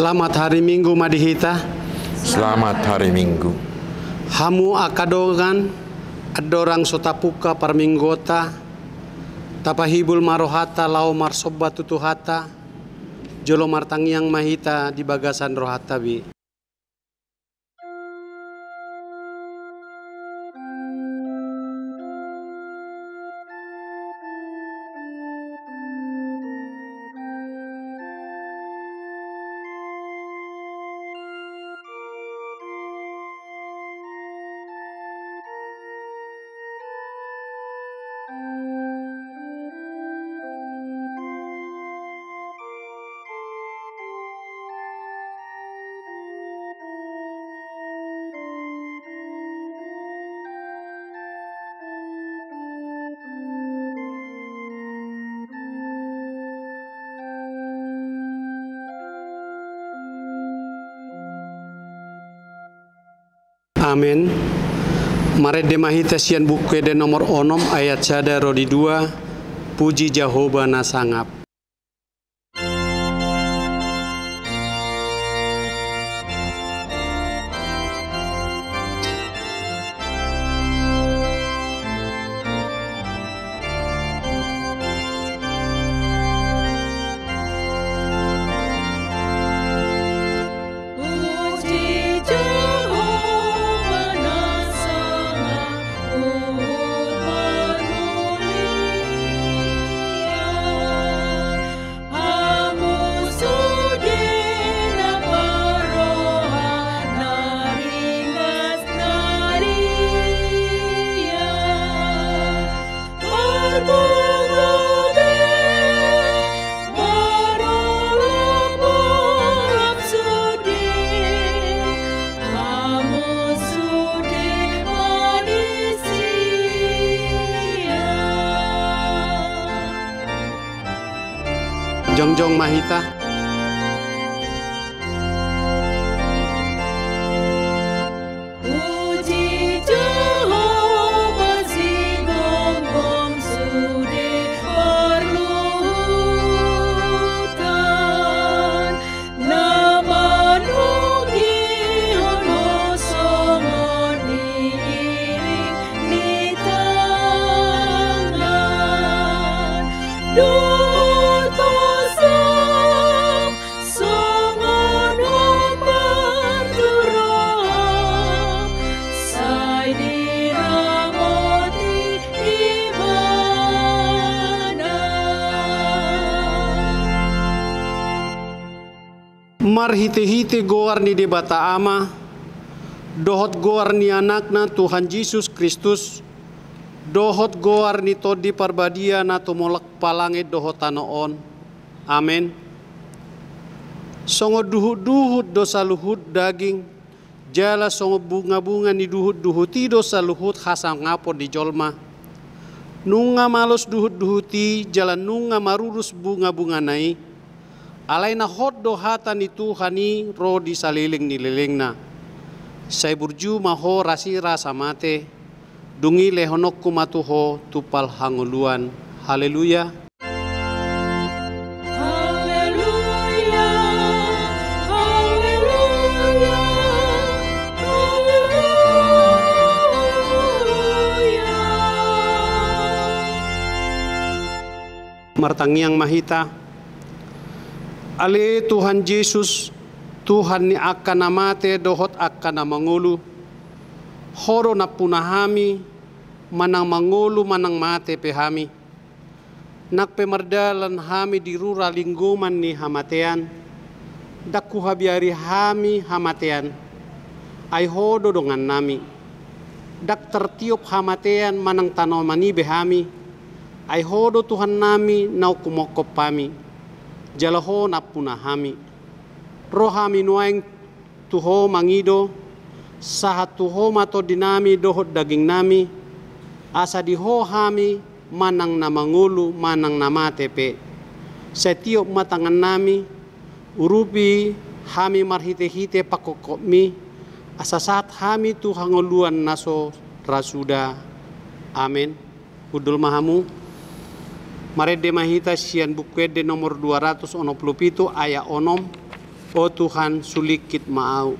Selamat hari Minggu Madihita. Selamat hari Minggu. Hamu akadongan adorang sotapuka parminggota tapahibul marohata lau marsoba tutuhata jolo martangiang mahita di bagasan rohata bi. Amin. Mare de mahita sian buku de nomor onom ayat sada rodi 2. Puji Jehovah na sangap. Jongjong mahita. Puji Jehovah si gonggong sude perluhutan nama nugi hono songon diiring di tangan Mar hite-hite goar ni debata ama, dohot goar ni anakna Tuhan Yesus Kristus, dohot goar ni todi parbadia na tumolak palange dohot tanoon. Amin. Songo duhut-duhut dosa luhut daging, jala songo bunga-bunga ni duhut-duhuti dosa luhut hasang ngapor di jolma. Nunga malos duhut-duhuti jalan nunga marurus bunga-bunga nai. Alay na hot dohata ni Tuhani ro di saliling ni lilingna. Say burju maho rasi rasa mate. Dungi lehonok kumatuho tupal hanguluan. Haleluya. Haleluya. Haleluya. Haleluya. Martangiang mahita. Ale Tuhan Yesus, Tuhan ni akan namate dohot akan namangulu. Horo na punahami, manang mangulu manang mate pehami. Nakpemardalan hami di rura lingguman ni hamatean. Daku habiari hami hamatean. Ay hodo dongan nami. Dak tertiup hamatean manang tanomani behami. Ay hodo Tuhan nami nau kumokop pami. Jalaho na punahami. Rohami nuaing tuho mangido. Sahat tuho mato dinami dohot daging nami. Asa diho hami manang namangulu manang namatepe. Setiop matangan nami. Urupi hami marhite-hite pakokopmi. Asa saat hami tu hangoluan naso rasuda. Amin. Udul mahamu. Marede mahita sian bukwede nomor 267 ayat onom. O Tuhan, sulikit maau.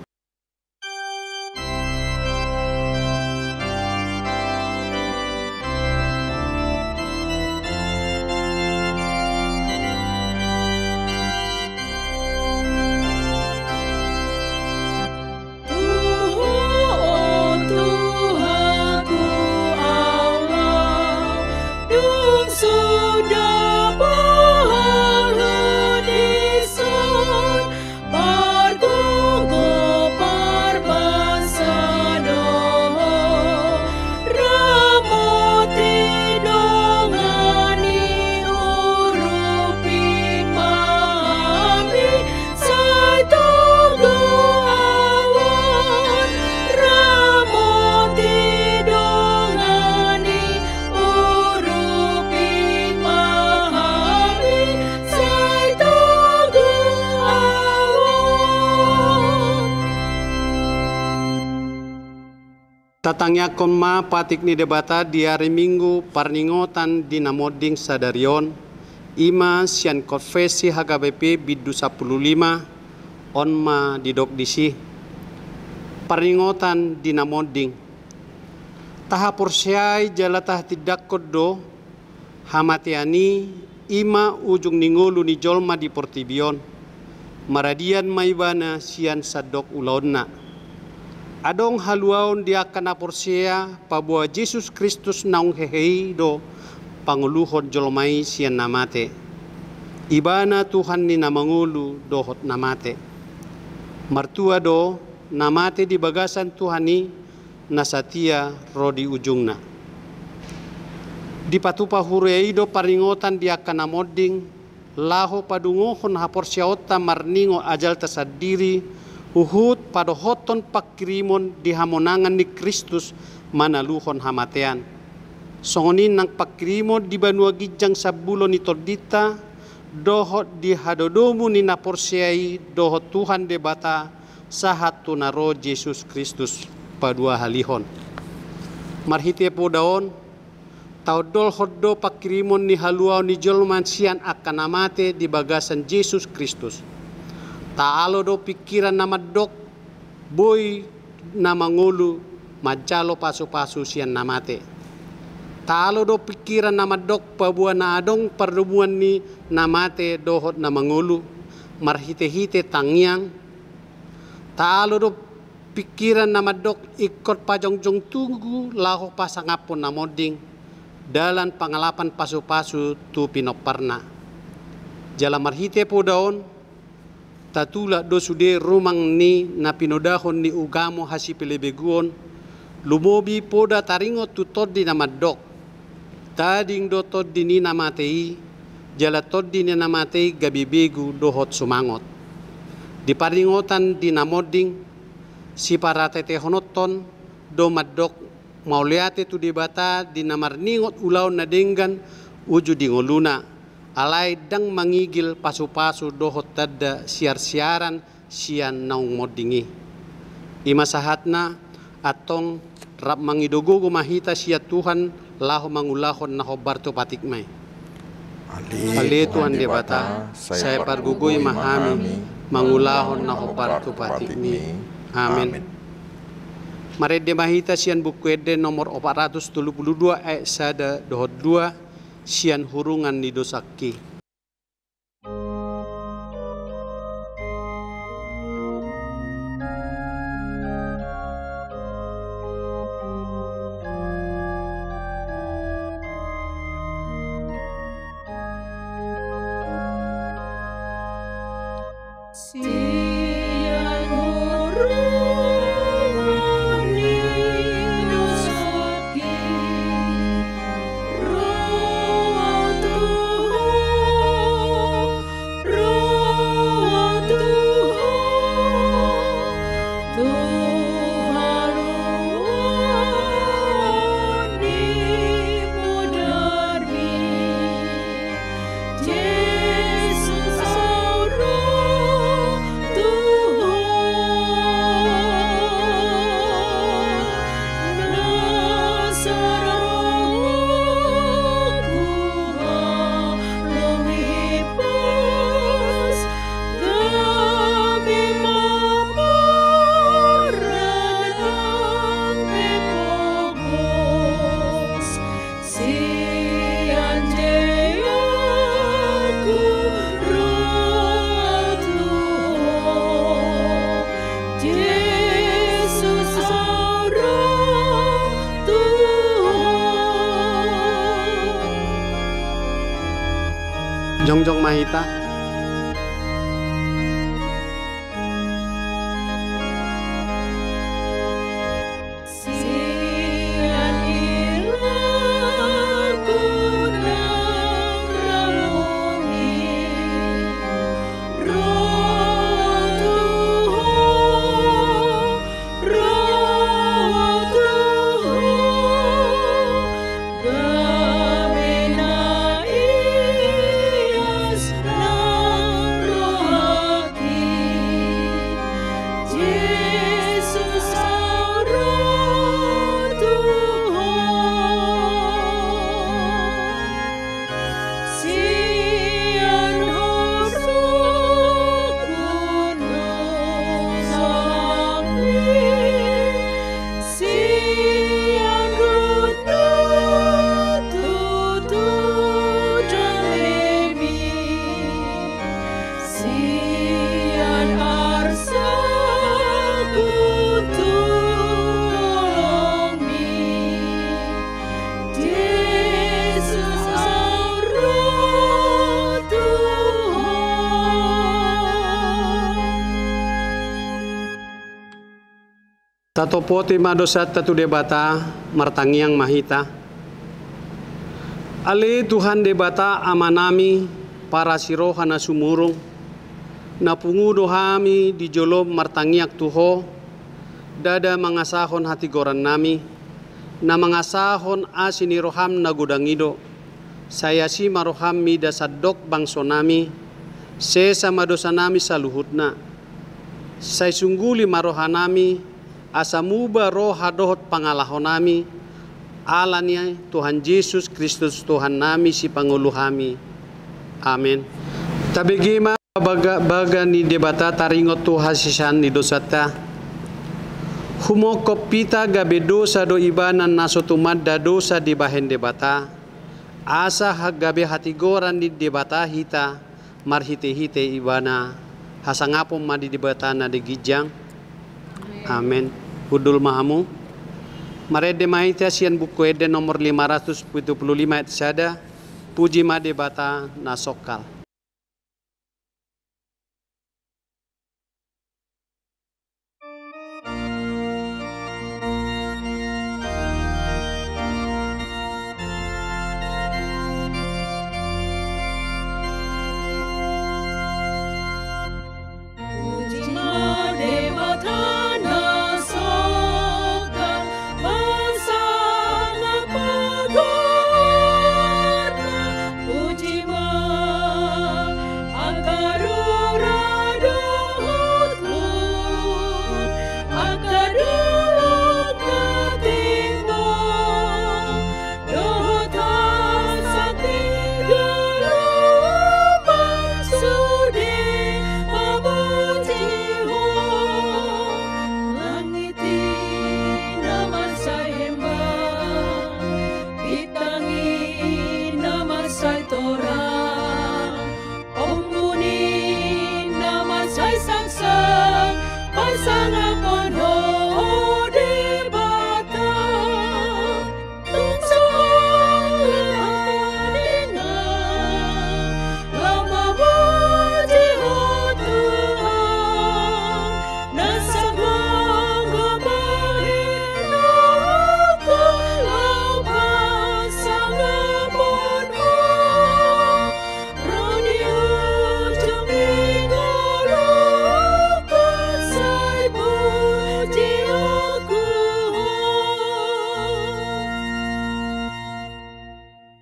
Tatangnya konma patik ni debata di hari Minggu parningotan di namoding sadarion ima sian konfesi HKBP bidu 15 onma didok disi parningotan di namoding tahapur syai jalatah tidak kodo hamatiani ima ujung ningolu ni jolma di portibion maradian maibana sian sadok ulaonna adong haluaon dia kana porsia pabua Yesus Kristus naung hehei do panguluhon jolmai sian namate ibana Tuhan ni namangulu dohot namate martua do namate di bagasan Tuhani nasatia rodi ujungna di patupa hurei do paringotan dia kana moding laho padungohon haporsiaota marningo ajal tasadiri uhud pada hoton pakirimon di hamonangan ni Kristus manaluhon hamatean. Songonin nang pakirimon di banua gijang sabulo ni tordita dohot di hadodomu ni naporsiai dohot Tuhan debata sahat tunaro Yesus Kristus padua halihon. Marhite po daon taudol hoddo pakirimon ni haluau ni jolman sian akan namate di bagasan Yesus Kristus. Taalo do pikiran nama dok boy nama ngulu majalo pasu-pasu sian namate. Taalo do pikiran nama dok pabua na adong perdubuan ni namate dohot nama ngulu marhite-hite tangyang. Taalo do pikiran nama dok ikut pajongjong tunggu laho pasangapon namoding dalan pangalapan pasu-pasu tu pinoparna. Jala marhite po daon tatula do sude rumang ni na pinodahon ni ugamo hasi pelebeguon lumobi poda taringo tutod di namadok tading do tod di ni namatei jala tod di ni namatei gabibegu dohot sumangot di paringotan di namoding si paratete honoton do madok mauliate tu debata di namarningot ulaw na denggan uju di ngoluna alay dang mangigil pasu-pasu dohot tada siar-siaran sian naung modingi. Ima sahatna atong rap mangidogo mahita siya Tuhan laho mangulahon na hobarto patikmay. Ali Tuhan debata saya pargugoy mahami mangulahon na hobarto patikmi. Amin. Marede mahita sian bukwede nomor 432 ayat sada dohot 2 sian hurungan ni dosaki. Sian hurungan ni dosaki, Roh Tuhan Jongjong Mahita. Tatopoti madosat tatu debata martangiang mahita. Ali Tuhan debata amanami para sirohana sumurung. Napungudo hami di jolom martangiak tuho. Dada mangasahon hati goran nami. Na mangasahon asini roham na gudangido. Saya si maroham mi dasadok bangso nami. Sesa madosa nami saluhutna. Saya sungguli marohanami. Asamuba roh hadohot pangalahonami alanya Tuhan Yesus Kristus Tuhan nami si panguluhami. Amin. Tabigima baga ni debata taringot Tuhan sisan ni dosata. Humokop pita gabe dosa do ibanan naso tumadda dosa di bahen debata. Asa gabe hati goran di debata hita marhite-hite ibana. Hasangapom madi debata na de gijang. Amin. Hudul mahamu. Marede mahita sian buku ede nomor 575 et sada. Puji made bata nasokal.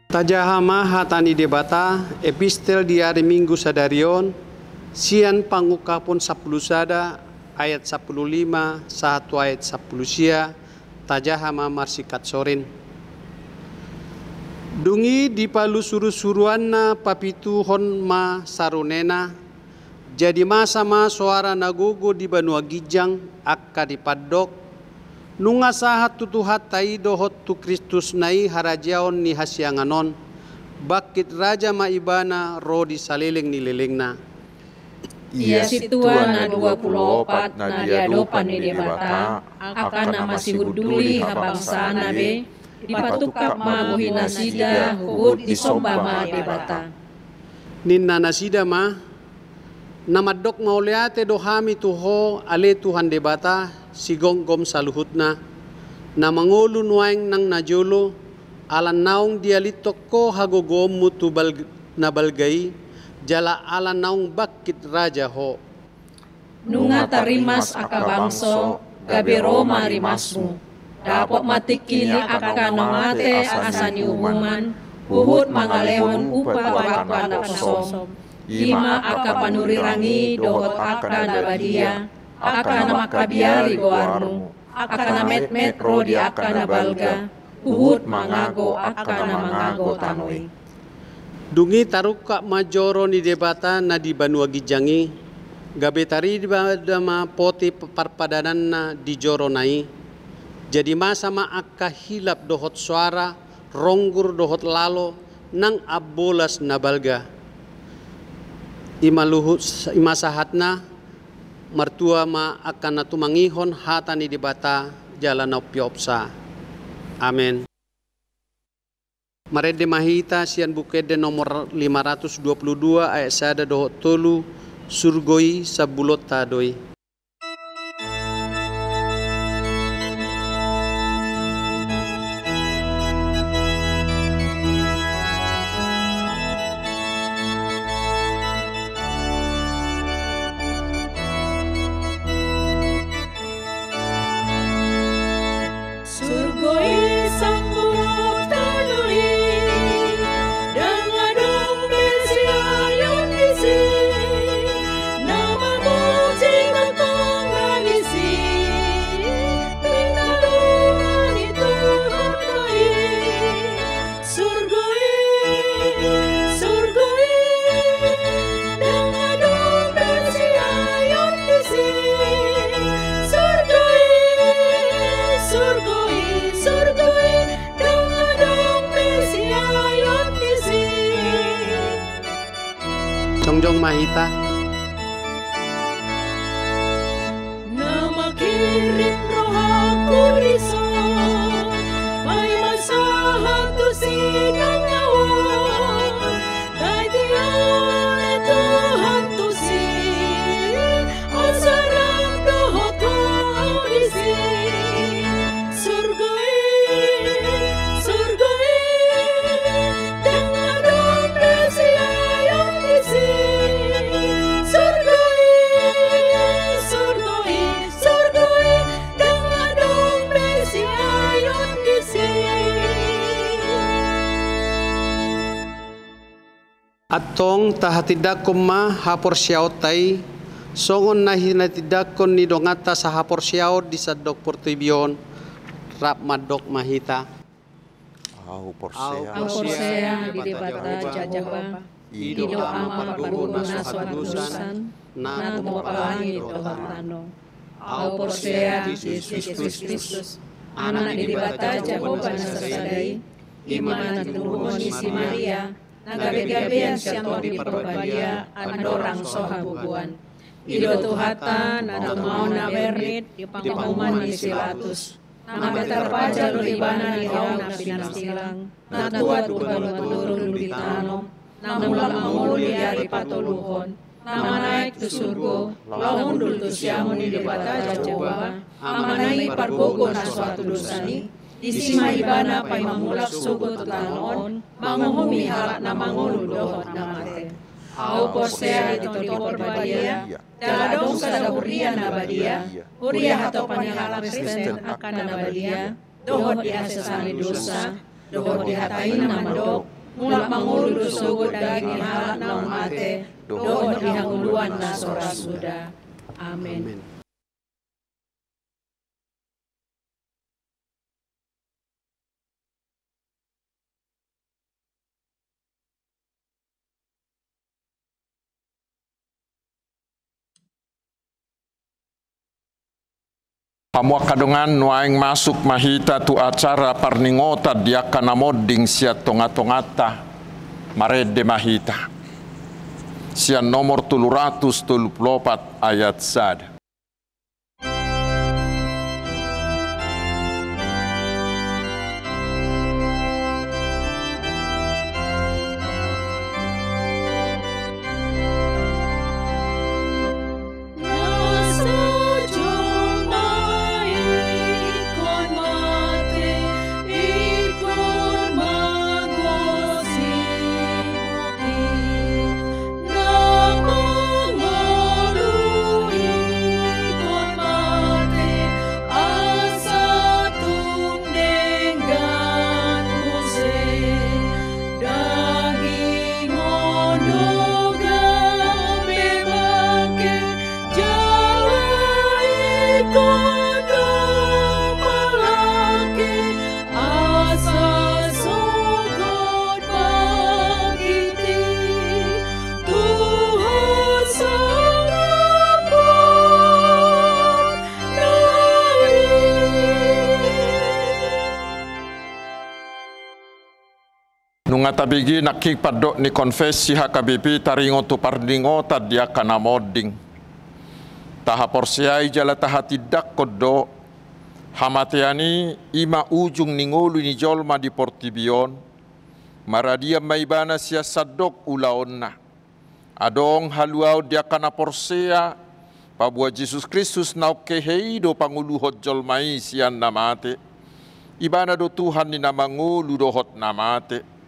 Tajahama hatani debata epistel di hari Minggu sadarion sian pangukapun 10 sada ayat 15 satu ayat 10 sia tajahama marsikat sorin dungi di palu suru-suruanna papitu honma sarunena jadi masa-ma suara nagogo di banua gijang akka di padok nunga sahat tutuhat tai dohot tu Kristus nai harajaon ni hasyanganon bakit raja maibana ro di saliling ni lelengna. Ia situa na 24 na diadopan ni debata akan nama si huduli habangsa nabe dipatukap maguhina sida hubud di somba ma debata. Ninna nasida ma namadok mauliate dohami tuho ale Tuhan debata sigonggom saluhutna na mangulu nuaing nang najolo alan naong dialitok ko hagogom mutu nabalgay jala alan naong bakit raja ho. Nunga tarimas akabangso, gabi Roma rimasmu. Dapat matikili aka namate asani umuman, uhut mangalehon upa waka na pasom. Lima aka panurirangi dohot aka nabadia, aka namakabiari goarnu, aka namet-met rodi aka nabalga, uhut mangago aka namangago tanoi. Dungi taruka majoro ni debata na di Banua Gijangi, gabe tari di badama poti parpadanan na di joro nai. Jadi masa ma akka hilap dohot suara, ronggur dohot lalo, nang abolas nabalga. Imaluhut imasahatna, martua ma akan natumangihon hata ni debata jalan piopsa. Amin. Marede mahita sian bukede nomor 522 ayat sada dohot tolu surgoi sabulot tadoi. Jongjong mahita. Nama kirim roh aku risau, may masahan tu sidang awal, tay tiyan Tuhan tu si, ang sarap dohot audisi, surgoi, dengan dombe siayang disi. Atong tahatidakon ma hapor siyaot tay, songon na hinatidakon ni dongata sa hapor siyaot di sa dok portibion, rap madok mahita. Au Ampor porsea, sea di debata jajaba, ido ido ama ama paguna paguna suhadusan, na tumapalangi dohatano. Ampor sea Yesus Kristus, anak di debata Jehovah Nasasadai, iman tunuhon ni si Maria, nagabe-gabean siya di perbadia, andorang sohabubuan. Ido tuhatan, na mau na bernit, di panguman ni silatus. Nabetar paja lulibana ni hau na pinasilang, na tuat ubalun di tanong, na mulang manguli dari patuluhon, na manaik tu surgo, laundul tu siamu ni debata jajawa, amanai pargogo na suatu dosani, Isi maibana pay mamulak sugot tanon, manguhumi halak na mangulu dohot na mate. Au porsea ito tipor badia, daladong sa huriya na badia, huriya hato panihalak Kristen akan na badia, dohot diasasani dosa, dohot dihatain na madok, mulak mangulu sugot daging halak na mate, dohot dihanguluan na sorasuda. Amen. Pamua kadongan nuaing masuk mahita tu acara parningota dia kana modding sia tonga-tongata marede mahita. Sia nomor 334 ayat sad. Nunga tabigi nakipadok ni konfesi hakabipi taringo tu pardingo tadia kana moding. Taha porsiai jala taha tidak kodo. Hamateani ima ujung ningolu ni jolma di portibion. Maradia maibana sia sadok ulaonna. Adong haluau dia kana porsea. Pabua Jesus Kristus nau keheido panguluhot jolmai sian namate. Ibana do Tuhan ni namangulu dohot namate.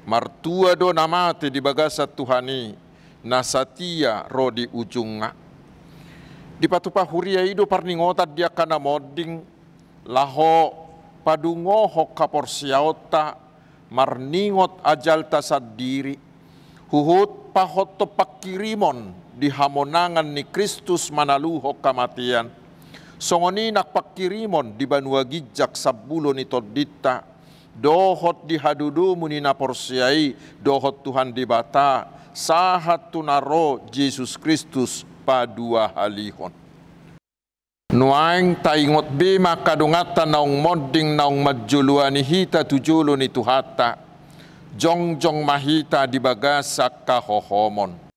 Martua do namate di bagasa Tuhani nasatia rodi ujunga. Di patupa huria ido parningotat dia kana moding laho padungoho kaporsiaota marningot ajal tasadiri huhut pahoto pakirimon di hamonangan ni Kristus manaluho kamatian. Songoni nak pakirimon di banua gijak sabulo ni todita. Dohot di hadudu munina porsiai dohot Tuhan di bata sahat tunaro Jesus Kristus padua halihon. Nuaing taingot bima kadungata naung moding naung majuluani hita tujulo ni tuhata jongjong mahita di bagasa kahohomon.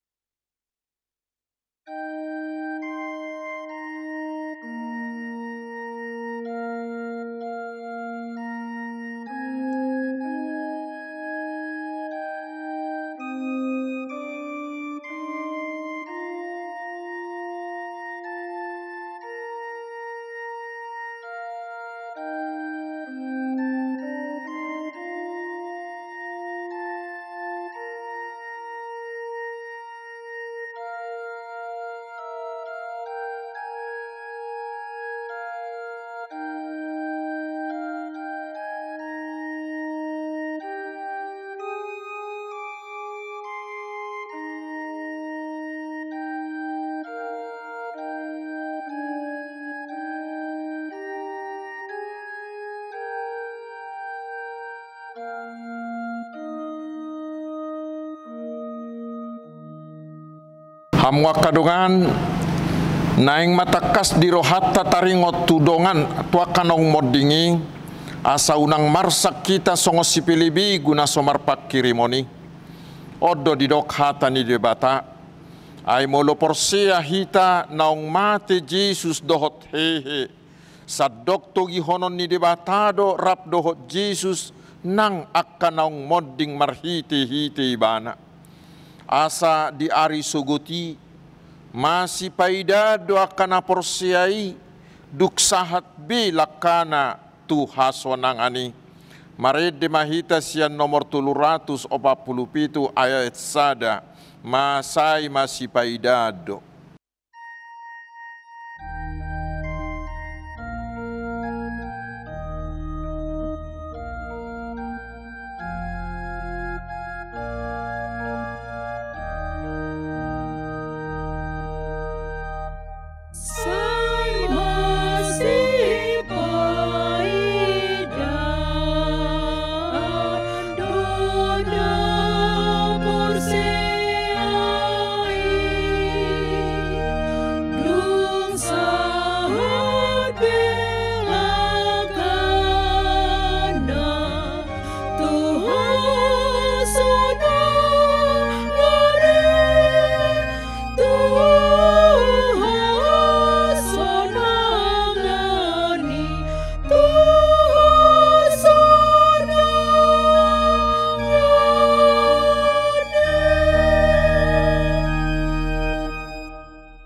Hamwa kadungan naing matakas di rohata taringot tudongan tuakanong modingi asa unang marsak kita songo sipilibi guna somar pakirimoni odo di dok hata ni debata ay molo porsia hita naong mate Jesus dohot hehe sadok togi honon ni debatado rap dohot Jesus nang akan naong moding marhiti hiti ibana asa di ari sugoti masih paida doa kana porsiai duk sahat be lakana tu hasonang ani marede mahita sian nomor 347 ayat sada masai masih paidado.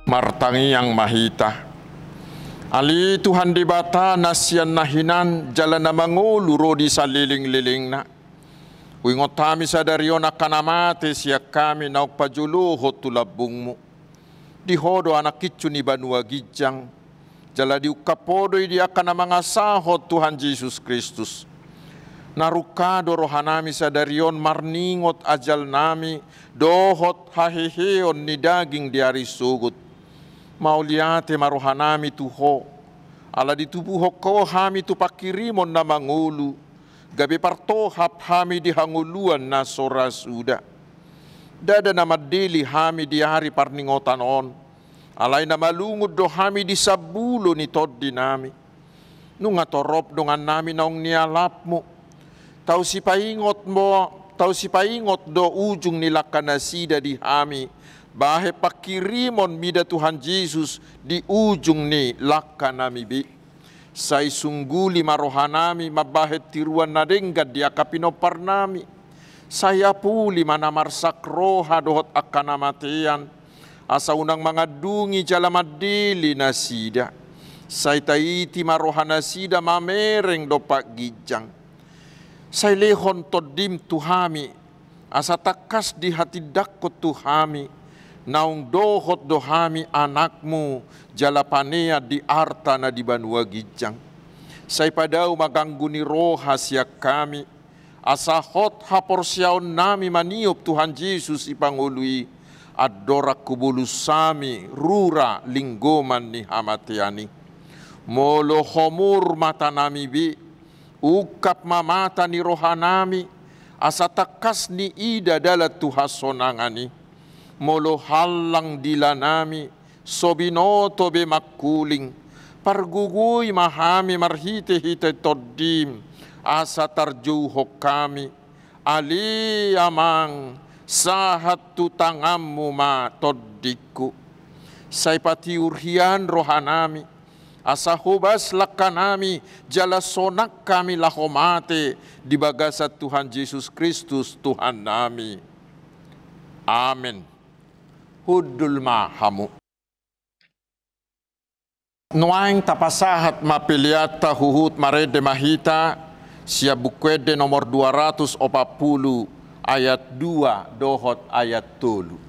Martangi yang mahita ali Tuhan di bata nasian nahinan jalan na mangulu rodi sa liling-liling na wingotami sa darion akanamate siya kami na pajuluho tulabungmu dihodo anak kitsu ni banua gijang jala di ukapodo di akan mga sahot Tuhan Jesus Kristus narukado rohanami sa darion marningot ajal nami dohot haheheon ni daging diari sugut mauliate marohanami tuho ala ditubuho ko hami tu pakirimon na mangulu gabi partohap hami dihanguluan na sorasuda dada na madili hami di hari parningotan on alay na malungod do hami di sabulo ni toddi nami nung atorop dongan nami naong nialap mo tau si paingot mo tau si paingot do ujung nilakana sida di hami. Bahe pakirimon mida Tuhan Yesus di ujung ni lakana bi. Sai sungguli marohanami mabahet tiruan nadengga dia kapino parnami. Saya puli mana marsak roha dohot akana matean. Asa unang mangadungi jalamadili nasida. Sai taiti marohana sida mamereng dopak gijang. Sai lehon todim tuhami. Asa takas di hati dakot tuhami. Naung dohot dohami anakmu jalapanea di artana di banua gijang. Sai padau magangguni roha siak kami. Asa hot hapor siaon nami maniup Tuhan Yesus ipangului. Adorak kubulus sami rura linggoman ni hamatiani. Molo homur mata nami bi. Ukap mamata ni rohanami. Asa takas ni ida dalat tuhasonangani. Molo halang dilanami, sobinoto be makuling, pargugui mahami marhite-hite todim, asa tarjuhok kami, ali amang sahat tutangammu ma todiku. Sai patiurhian rohanami, asa hubas lakanami, jala sonak kami lahomate, di bagasat Tuhan Yesus Kristus Tuhan nami. Amin. Hudul mahamu. Nuaing tapasahat mapiliata huhut marede mahita sia bukwede nomor 240 ayat 2 dohot ayat 3.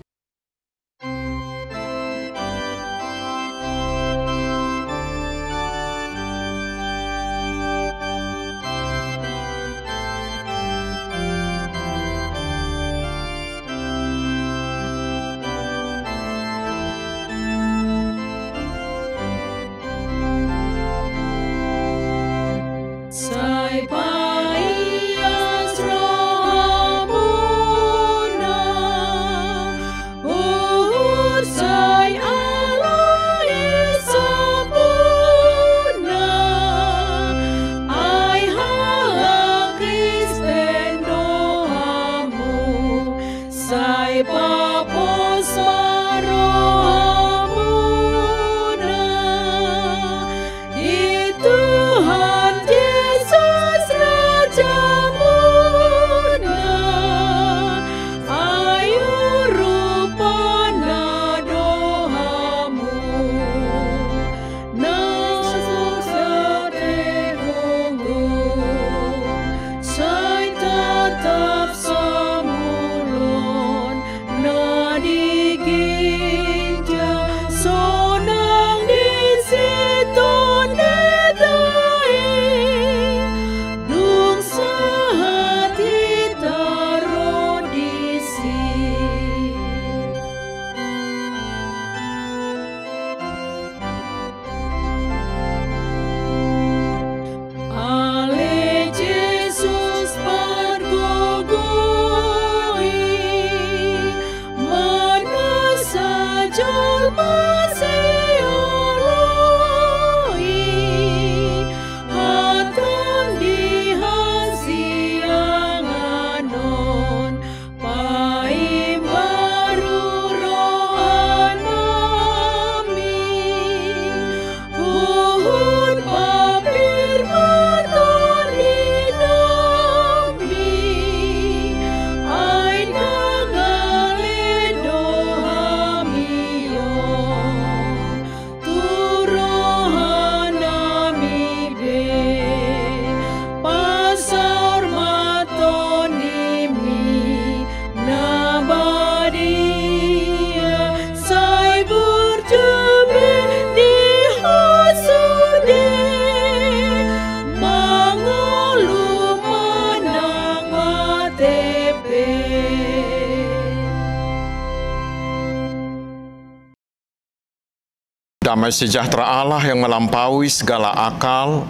Damai sejahtera Allah yang melampaui segala akal,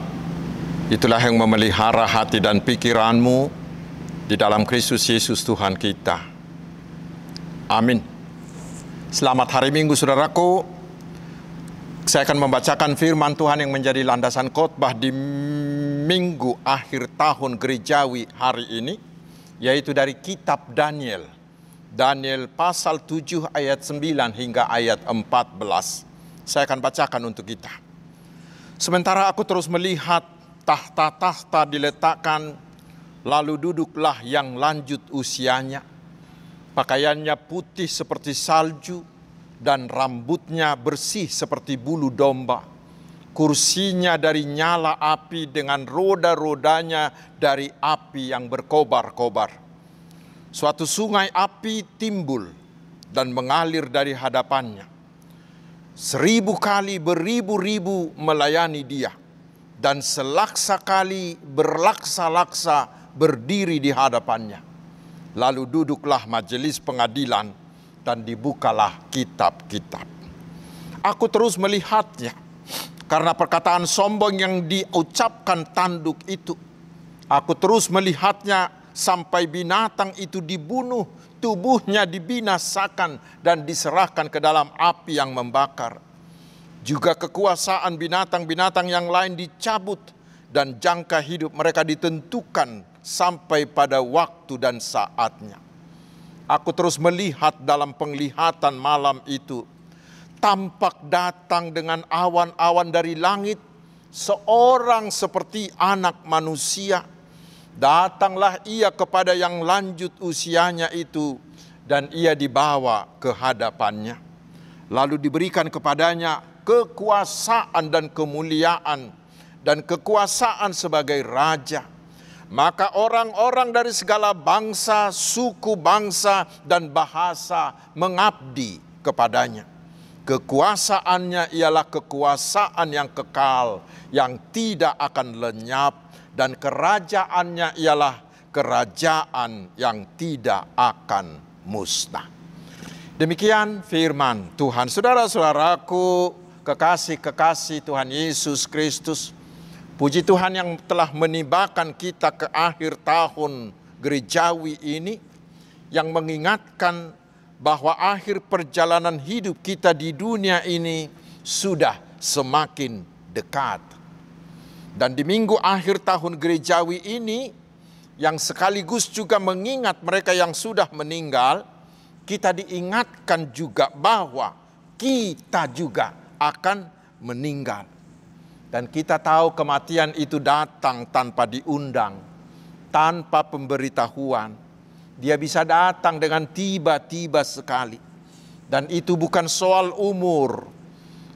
itulah yang memelihara hati dan pikiranmu di dalam Kristus Yesus Tuhan kita. Amin. Selamat hari Minggu, saudaraku. Saya akan membacakan firman Tuhan yang menjadi landasan khotbah di Minggu akhir tahun gerejawi hari ini, yaitu dari kitab Daniel. Daniel pasal 7 ayat 9 hingga ayat 14. Saya akan bacakan untuk kita. Sementara aku terus melihat tahta-tahta diletakkan, lalu duduklah yang lanjut usianya. Pakaiannya putih seperti salju dan rambutnya bersih seperti bulu domba. Kursinya dari nyala api dengan roda-rodanya dari api yang berkobar-kobar. Suatu sungai api timbul dan mengalir dari hadapannya. 1000 kali beribu-ribu melayani dia, dan selaksa kali berlaksa-laksa berdiri di hadapannya. Lalu duduklah majelis pengadilan dan dibukalah kitab-kitab. Aku terus melihatnya karena perkataan sombong yang diucapkan tanduk itu. Aku terus melihatnya sampai binatang itu dibunuh, tubuhnya dibinasakan dan diserahkan ke dalam api yang membakar. Juga kekuasaan binatang-binatang yang lain dicabut dan jangka hidup mereka ditentukan sampai pada waktu dan saatnya. Aku terus melihat dalam penglihatan malam itu, tampak datang dengan awan-awan dari langit seorang seperti anak manusia. Datanglah ia kepada yang lanjut usianya itu, dan ia dibawa ke hadapannya. Lalu diberikan kepadanya kekuasaan dan kemuliaan dan kekuasaan sebagai raja. Maka orang-orang dari segala bangsa, suku bangsa, dan bahasa mengabdi kepadanya. Kekuasaannya ialah kekuasaan yang kekal, yang tidak akan lenyap, dan kerajaannya ialah kerajaan yang tidak akan musnah. Demikian firman Tuhan. Saudara-saudaraku, kekasih-kekasih Tuhan Yesus Kristus, puji Tuhan yang telah menibakan kita ke akhir tahun gerejawi ini, yang mengingatkan bahwa akhir perjalanan hidup kita di dunia ini sudah semakin dekat. Dan di minggu akhir tahun gerejawi ini, yang sekaligus juga mengingat mereka yang sudah meninggal, kita diingatkan juga bahwa kita juga akan meninggal. Dan kita tahu kematian itu datang tanpa diundang, tanpa pemberitahuan. Dia bisa datang dengan tiba-tiba sekali. Dan itu bukan soal umur.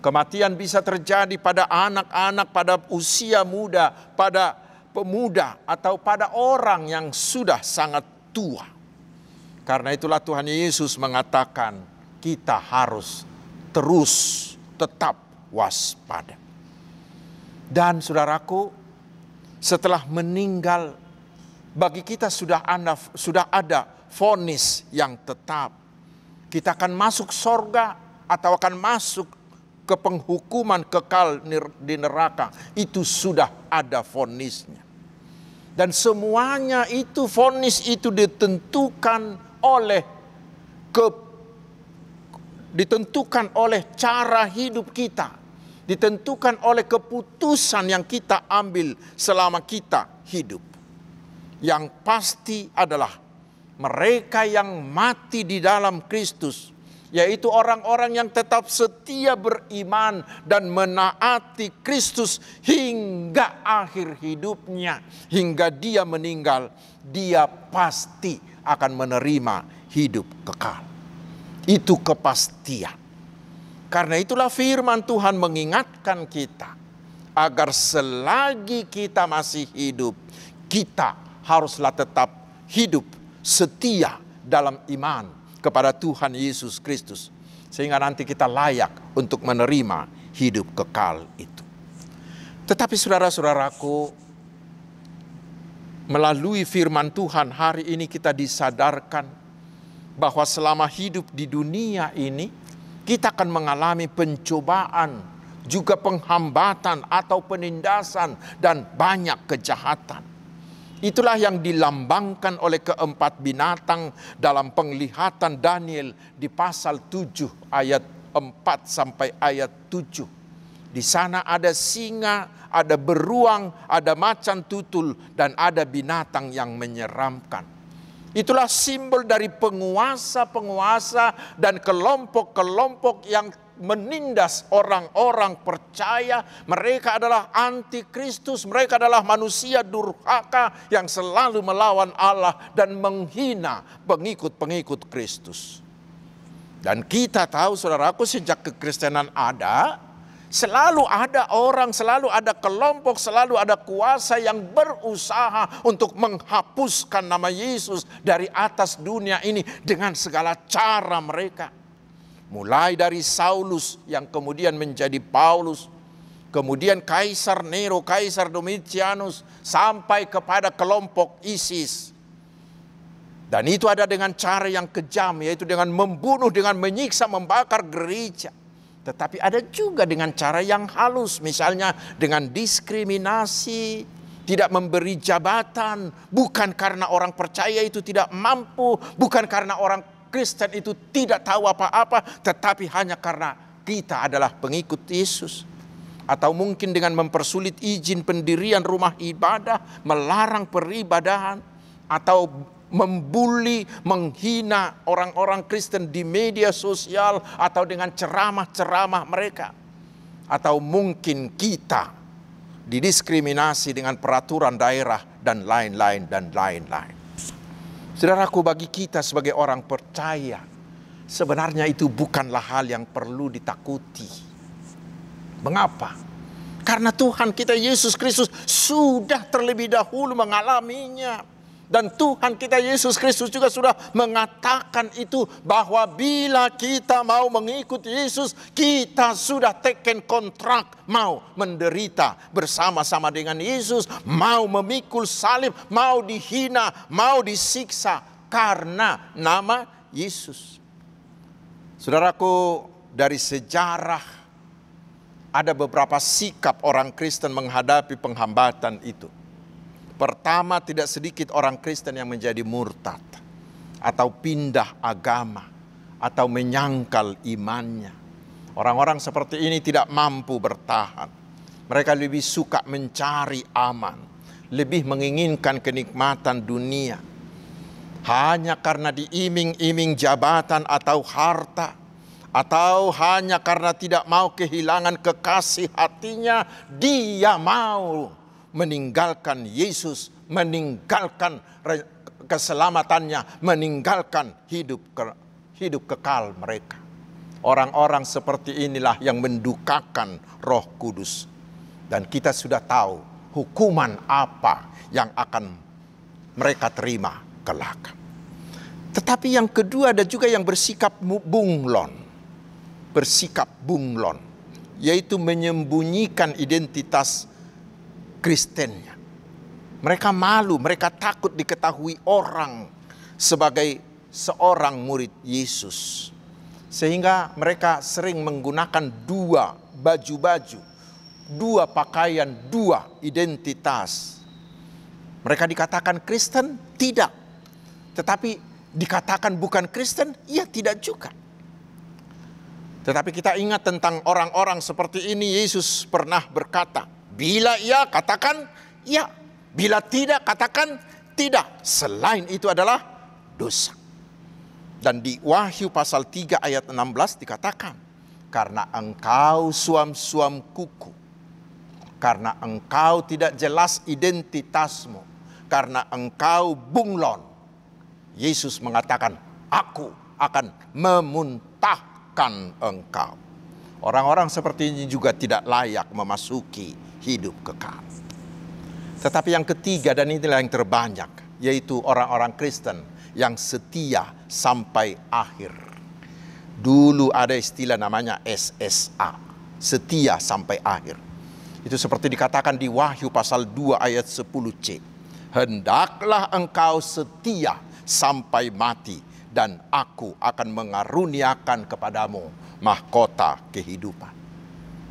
Kematian bisa terjadi pada anak-anak, pada usia muda, pada pemuda, atau pada orang yang sudah sangat tua. Karena itulah Tuhan Yesus mengatakan kita harus terus tetap waspada. Dan saudaraku, setelah meninggal, bagi kita sudah ada vonis yang tetap. Kita akan masuk sorga atau akan masuk ke penghukuman kekal di neraka. Itu sudah ada vonisnya. Dan semuanya itu, vonis itu ditentukan oleh cara hidup kita. Ditentukan oleh keputusan yang kita ambil selama kita hidup. Yang pasti adalah mereka yang mati di dalam Kristus, yaitu orang-orang yang tetap setia beriman dan menaati Kristus hingga akhir hidupnya, hingga dia meninggal, dia pasti akan menerima hidup kekal. Itu kepastian. Karena itulah firman Tuhan mengingatkan kita agar selagi kita masih hidup, kita haruslah tetap hidup setia dalam iman kepada Tuhan Yesus Kristus, sehingga nanti kita layak untuk menerima hidup kekal itu. Tetapi saudara-saudaraku, melalui firman Tuhan hari ini kita disadarkan bahwa selama hidup di dunia ini kita akan mengalami pencobaan, juga penghambatan atau penindasan dan banyak kejahatan. Itulah yang dilambangkan oleh keempat binatang dalam penglihatan Daniel di pasal 7 ayat 4 sampai ayat 7. Di sana ada singa, ada beruang, ada macan tutul, dan ada binatang yang menyeramkan. Itulah simbol dari penguasa-penguasa dan kelompok-kelompok yang menindas orang-orang percaya. Mereka adalah antikristus, mereka adalah manusia durhaka yang selalu melawan Allah dan menghina pengikut-pengikut Kristus. Dan kita tahu, saudaraku, sejak kekristenan ada, selalu ada orang, selalu ada kelompok, selalu ada kuasa yang berusaha untuk menghapuskan nama Yesus dari atas dunia ini dengan segala cara mereka. Mulai dari Saulus yang kemudian menjadi Paulus, kemudian Kaisar Nero, Kaisar Domitianus, sampai kepada kelompok ISIS. Dan itu ada dengan cara yang kejam, yaitu dengan membunuh, dengan menyiksa, membakar gereja. Tetapi ada juga dengan cara yang halus, misalnya dengan diskriminasi, tidak memberi jabatan, bukan karena orang percaya itu tidak mampu, bukan karena orang Kristen itu tidak tahu apa-apa, tetapi hanya karena kita adalah pengikut Yesus. Atau mungkin dengan mempersulit izin pendirian rumah ibadah, melarang peribadahan, atau membuli, menghina orang-orang Kristen di media sosial, atau dengan ceramah-ceramah mereka. Atau mungkin kita didiskriminasi dengan peraturan daerah dan lain-lain dan lain-lain. Saudaraku, bagi kita sebagai orang percaya, sebenarnya itu bukanlah hal yang perlu ditakuti. Mengapa? Karena Tuhan kita Yesus Kristus sudah terlebih dahulu mengalaminya. Dan Tuhan kita Yesus Kristus juga sudah mengatakan itu, bahwa bila kita mau mengikuti Yesus, kita sudah teken kontrak mau menderita bersama-sama dengan Yesus, mau memikul salib, mau dihina, mau disiksa karena nama Yesus. Saudaraku, dari sejarah ada beberapa sikap orang Kristen menghadapi penghambatan itu. Pertama, tidak sedikit orang Kristen yang menjadi murtad atau pindah agama atau menyangkal imannya. Orang-orang seperti ini tidak mampu bertahan. Mereka lebih suka mencari aman, lebih menginginkan kenikmatan dunia. Hanya karena diiming-iming jabatan atau harta, atau hanya karena tidak mau kehilangan kekasih hatinya, dia mau meninggalkan Yesus, meninggalkan keselamatannya, meninggalkan hidup kekal mereka. Orang-orang seperti inilah yang mendukakan Roh Kudus. Dan kita sudah tahu hukuman apa yang akan mereka terima kelak. Tetapi yang kedua, ada juga yang bersikap bunglon. Bersikap bunglon, yaitu menyembunyikan identitas Kristennya. Mereka malu, mereka takut diketahui orang sebagai seorang murid Yesus. Sehingga mereka sering menggunakan dua baju-baju, dua pakaian, dua identitas. Mereka dikatakan Kristen? Tidak. Tetapi dikatakan bukan Kristen? Ya, tidak juga. Tetapi kita ingat tentang orang-orang seperti ini. Yesus pernah berkata, bila iya, katakan iya. Bila tidak, katakan tidak. Selain itu adalah dosa. Dan di Wahyu pasal 3 ayat 16 dikatakan, karena engkau suam-suam kuku, karena engkau tidak jelas identitasmu, karena engkau bunglon, Yesus mengatakan, aku akan memuntahkan engkau. Orang-orang seperti ini juga tidak layak memasuki hidup kekal. Tetapi yang ketiga, dan inilah yang terbanyak, yaitu orang-orang Kristen yang setia sampai akhir. Dulu ada istilah namanya SSA, setia sampai akhir. Itu seperti dikatakan di Wahyu pasal 2 ayat 10c. Hendaklah engkau setia sampai mati, dan aku akan mengaruniakan kepadamu mahkota kehidupan.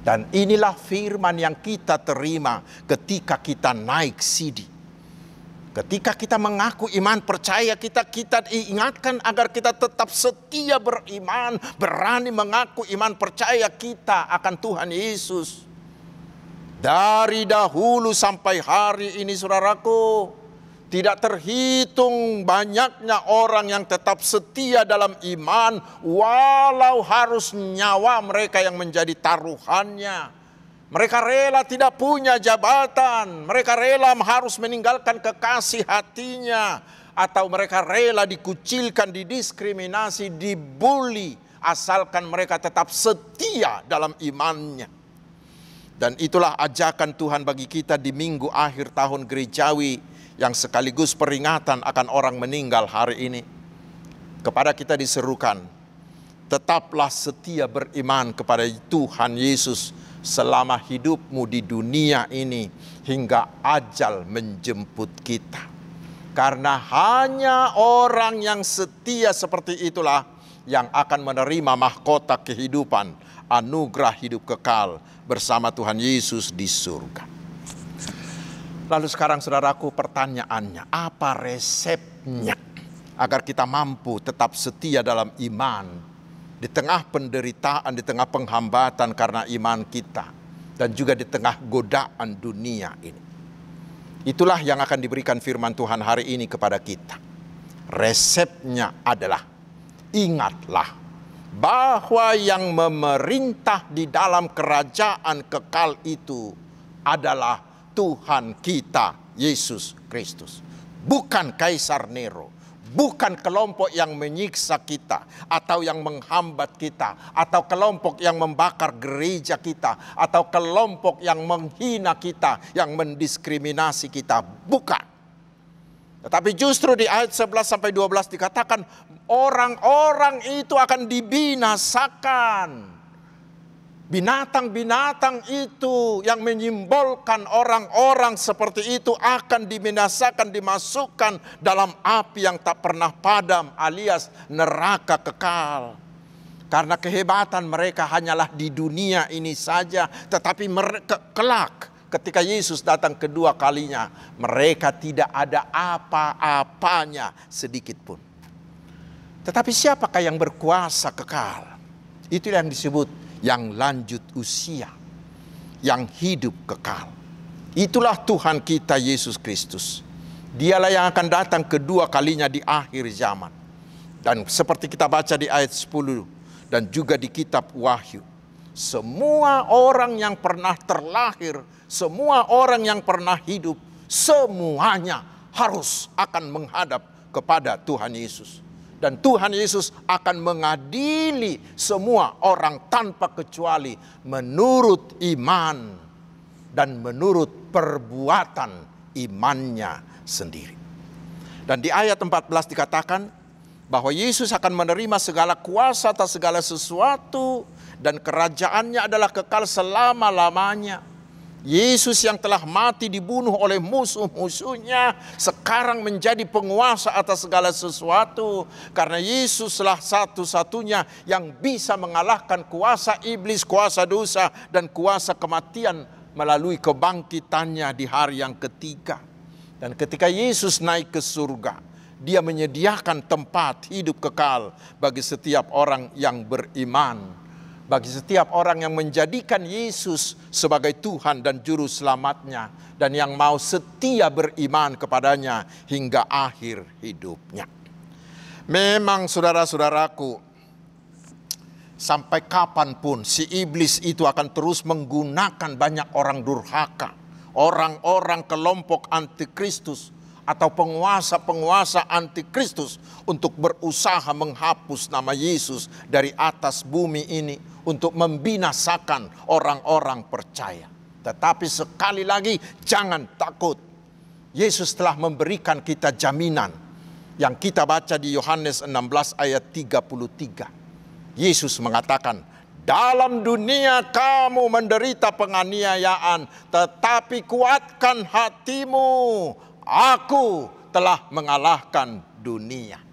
Dan inilah firman yang kita terima ketika kita naik sidi. Ketika kita mengaku iman percaya, kita diingatkan agar kita tetap setia beriman, berani mengaku iman percaya kita akan Tuhan Yesus. Dari dahulu sampai hari ini, saudaraku, Tidak terhitung banyaknya orang yang tetap setia dalam iman, walau harus nyawa mereka yang menjadi taruhannya. Mereka rela tidak punya jabatan, mereka rela harus meninggalkan kekasih hatinya, atau mereka rela dikucilkan, didiskriminasi, dibully, asalkan mereka tetap setia dalam imannya. Dan itulah ajakan Tuhan bagi kita di minggu akhir tahun gerejawi, yang sekaligus peringatan akan orang meninggal hari ini. Kepada kita diserukan, tetaplah setia beriman kepada Tuhan Yesus selama hidupmu di dunia ini hingga ajal menjemput kita. Karena hanya orang yang setia seperti itulah yang akan menerima mahkota kehidupan, anugerah hidup kekal bersama Tuhan Yesus di surga. Lalu sekarang saudaraku, pertanyaannya, apa resepnya agar kita mampu tetap setia dalam iman di tengah penderitaan, di tengah penghambatan karena iman kita, dan juga di tengah godaan dunia ini. Itulah yang akan diberikan firman Tuhan hari ini kepada kita. Resepnya adalah, ingatlah bahwa yang memerintah di dalam kerajaan kekal itu adalah Tuhan kita, Yesus Kristus. Bukan Kaisar Nero, bukan kelompok yang menyiksa kita, atau yang menghambat kita, atau kelompok yang membakar gereja kita, atau kelompok yang menghina kita, yang mendiskriminasi kita. Bukan. Tetapi justru di ayat 11-12 dikatakan, orang-orang itu akan dibinasakan. Binatang-binatang itu yang menyimbolkan orang-orang seperti itu akan dibinasakan, dimasukkan dalam api yang tak pernah padam, alias neraka kekal. Karena kehebatan mereka hanyalah di dunia ini saja, tetapi kelak ketika Yesus datang kedua kalinya, mereka tidak ada apa-apanya sedikit pun. Tetapi siapakah yang berkuasa kekal? Itu yang disebut yang lanjut usia, yang hidup kekal. Itulah Tuhan kita Yesus Kristus. Dialah yang akan datang kedua kalinya di akhir zaman. Dan seperti kita baca di ayat 10 dan juga di kitab Wahyu, semua orang yang pernah terlahir, semua orang yang pernah hidup, semuanya harus akan menghadap kepada Tuhan Yesus. Dan Tuhan Yesus akan mengadili semua orang tanpa kecuali menurut iman dan menurut perbuatan imannya sendiri. Dan di ayat 14 dikatakan bahwa Yesus akan menerima segala kuasa atas segala sesuatu dan kerajaannya adalah kekal selama-lamanya. Yesus yang telah mati dibunuh oleh musuh-musuhnya sekarang menjadi penguasa atas segala sesuatu. Karena Yesuslah satu-satunya yang bisa mengalahkan kuasa iblis, kuasa dosa, dan kuasa kematian melalui kebangkitannya di hari yang ketiga. Dan ketika Yesus naik ke surga, Dia menyediakan tempat hidup kekal bagi setiap orang yang beriman. Bagi setiap orang yang menjadikan Yesus sebagai Tuhan dan Juru Selamatnya, dan yang mau setia beriman kepadanya hingga akhir hidupnya. Memang saudara-saudaraku, sampai kapanpun si iblis itu akan terus menggunakan banyak orang durhaka, orang-orang kelompok antikristus, atau penguasa-penguasa antikristus untuk berusaha menghapus nama Yesus dari atas bumi ini, untuk membinasakan orang-orang percaya. Tetapi sekali lagi, jangan takut. Yesus telah memberikan kita jaminan yang kita baca di Yohanes 16 ayat 33. Yesus mengatakan, dalam dunia kamu menderita penganiayaan, tetapi kuatkan hatimu, aku telah mengalahkan dunia.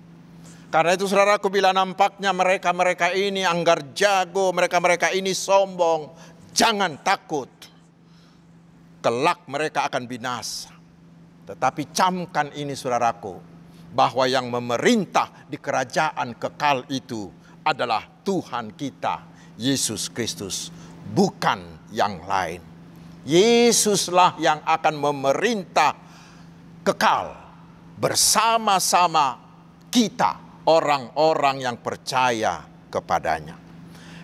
Karena itu saudaraku, bila nampaknya mereka-mereka ini anggar jago, mereka-mereka ini sombong, jangan takut. Kelak mereka akan binasa. Tetapi camkan ini saudaraku, bahwa yang memerintah di kerajaan kekal itu adalah Tuhan kita, Yesus Kristus, bukan yang lain. Yesuslah yang akan memerintah kekal bersama-sama kita, orang-orang yang percaya kepadanya.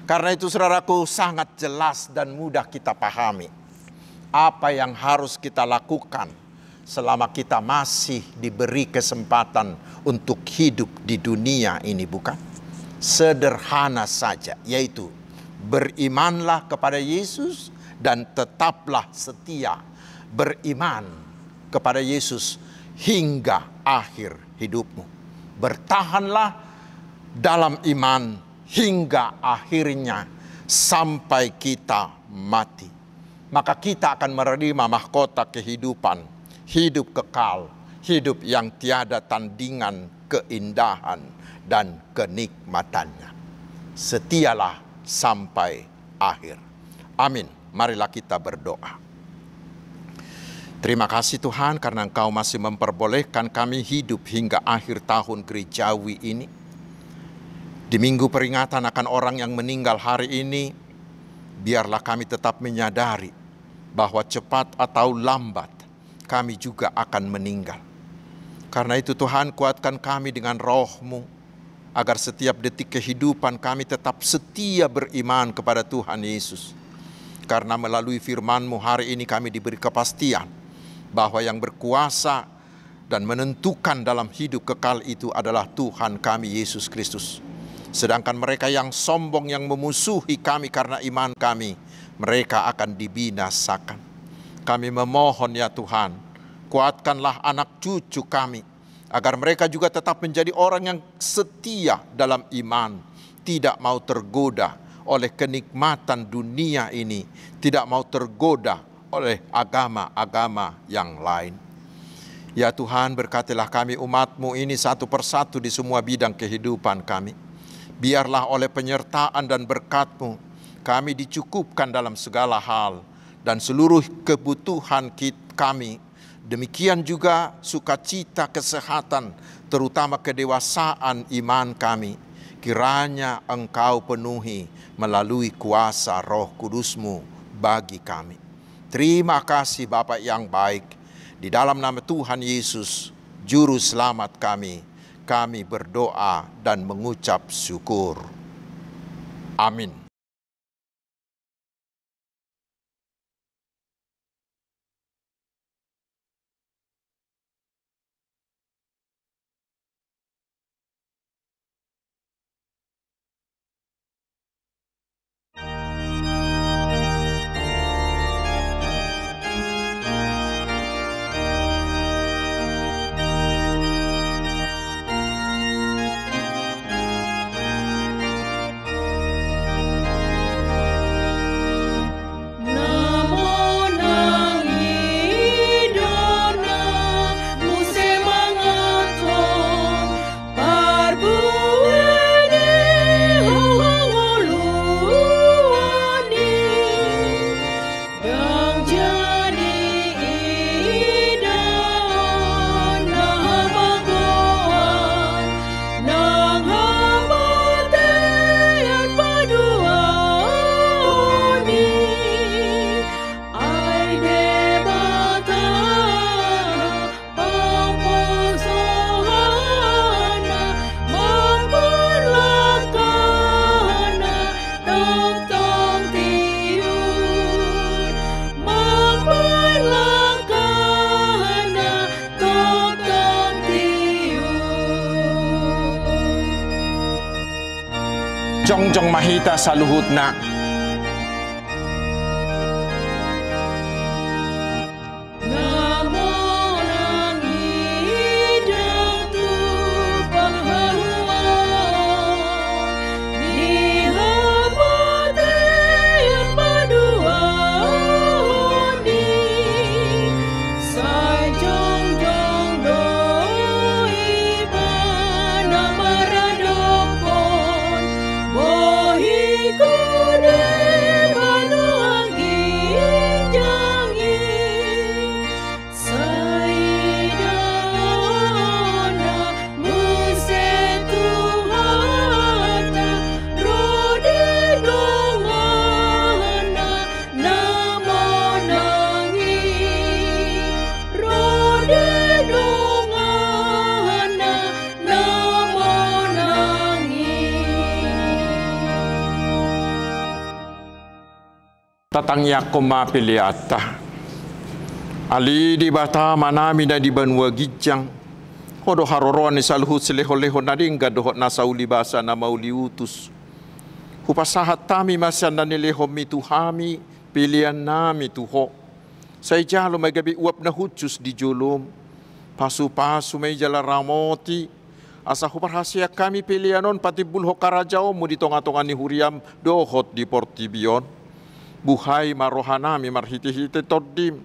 Karena itu saudaraku, sangat jelas dan mudah kita pahami apa yang harus kita lakukan selama kita masih diberi kesempatan untuk hidup di dunia ini, bukan? Sederhana saja, yaitu berimanlah kepada Yesus dan tetaplah setia beriman kepada Yesus hingga akhir hidupmu. Bertahanlah dalam iman hingga akhirnya sampai kita mati. Maka kita akan menerima mahkota kehidupan, hidup kekal, hidup yang tiada tandingan keindahan dan kenikmatannya. Setialah sampai akhir. Amin. Marilah kita berdoa. Terima kasih Tuhan karena Engkau masih memperbolehkan kami hidup hingga akhir tahun gerejawi ini. Di minggu peringatan akan orang yang meninggal hari ini, biarlah kami tetap menyadari bahwa cepat atau lambat kami juga akan meninggal. Karena itu Tuhan, kuatkan kami dengan roh-Mu, agar setiap detik kehidupan kami tetap setia beriman kepada Tuhan Yesus. Karena melalui firman-Mu hari ini kami diberi kepastian bahwa yang berkuasa dan menentukan dalam hidup kekal itu adalah Tuhan kami Yesus Kristus. Sedangkan mereka yang sombong, yang memusuhi kami karena iman kami, mereka akan dibinasakan. Kami memohon ya Tuhan, kuatkanlah anak cucu kami, agar mereka juga tetap menjadi orang yang setia dalam iman, tidak mau tergoda oleh kenikmatan dunia ini, tidak mau tergoda oleh agama-agama yang lain. Ya Tuhan, berkatilah kami umat-Mu ini satu persatu di semua bidang kehidupan kami. Biarlah oleh penyertaan dan berkat-Mu, kami dicukupkan dalam segala hal dan seluruh kebutuhan kami. Demikian juga sukacita, kesehatan, terutama kedewasaan iman kami. Kiranya Engkau penuhi melalui kuasa Roh Kudus-Mu bagi kami. Terima kasih Bapa yang baik. Di dalam nama Tuhan Yesus, Juru Selamat kami berdoa dan mengucap syukur. Amin. Jongjong mahita sa luhut na. Go tatangya koma piliata. Ali di bata manami na di banua gijang. Hodo haroroan ni salhut seleho-leho na ringga dohot na sauli basa na mauli utus. Hupasahat tami masyan na nileho mituhami pilihan nami tuho. Sa ijalo may gabi uap na hutsus di julum. Pasu-pasu may jala ramoti. Asa huparhasya kami pilihanon pati bulho karajao mo di tonga-tonga ni huriam dohot di portibion. Buhay marohanami marhiti-hiti todim.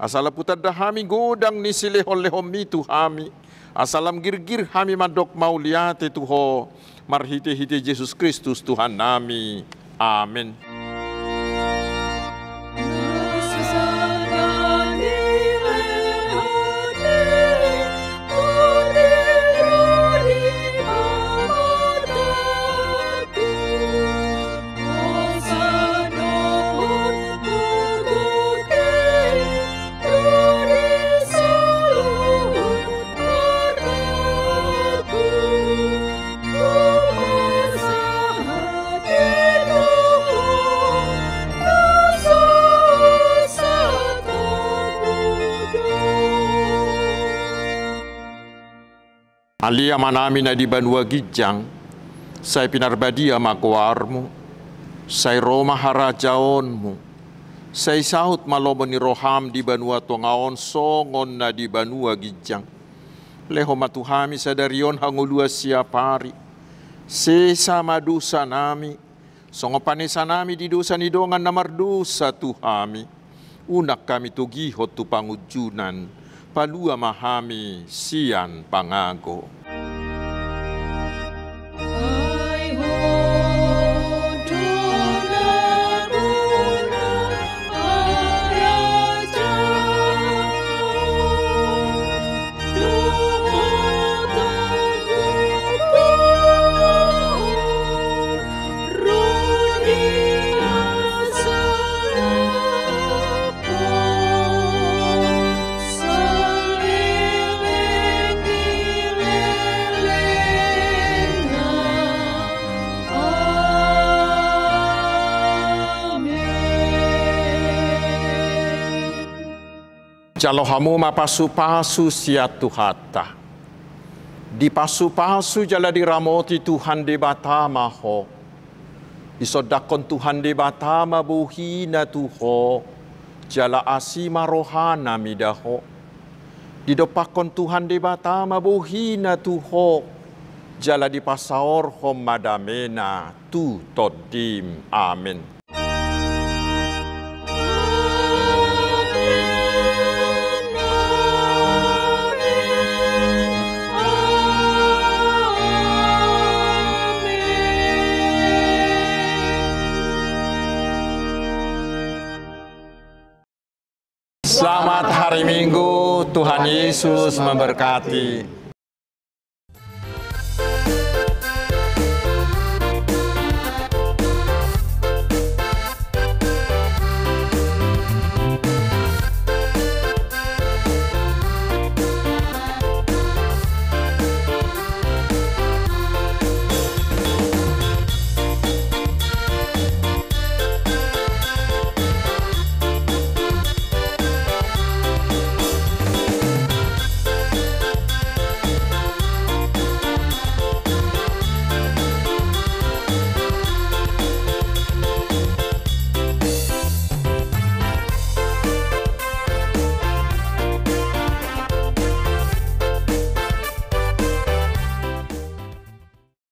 Asala putad hami godang ni silehon-lehom itu hami. Asalam girgir hami madok mauliate tuho. Marhiti-hiti Yesus Kristus Tuhan nami. Amin. Alia manami na di banua gijang, say pinarbadia makuarmu, say Roma harajaonmu, say sahut malomo ni roham di banua tongaon songon na di banua gijang. Leho matuhami sadarion hangulua siapari, sesa madusa nami, songo panesa nami di dosa ni dongan namardusa tuhami, unak kami tugihot tu pangujunan, palua mahami sian pangago. Jalo hamu mapasu-pasu siatu hata. Di pasu-pasu jala diramoti Tuhan di batama ho. Isodakon Tuhan di batama buhina tuho. Jala asima rohana midaho. Didopakon Tuhan di batama buhina tuho. Jala di pasaor ho madamena tu todim. Amin. Selamat hari Minggu, Tuhan Yesus memberkati.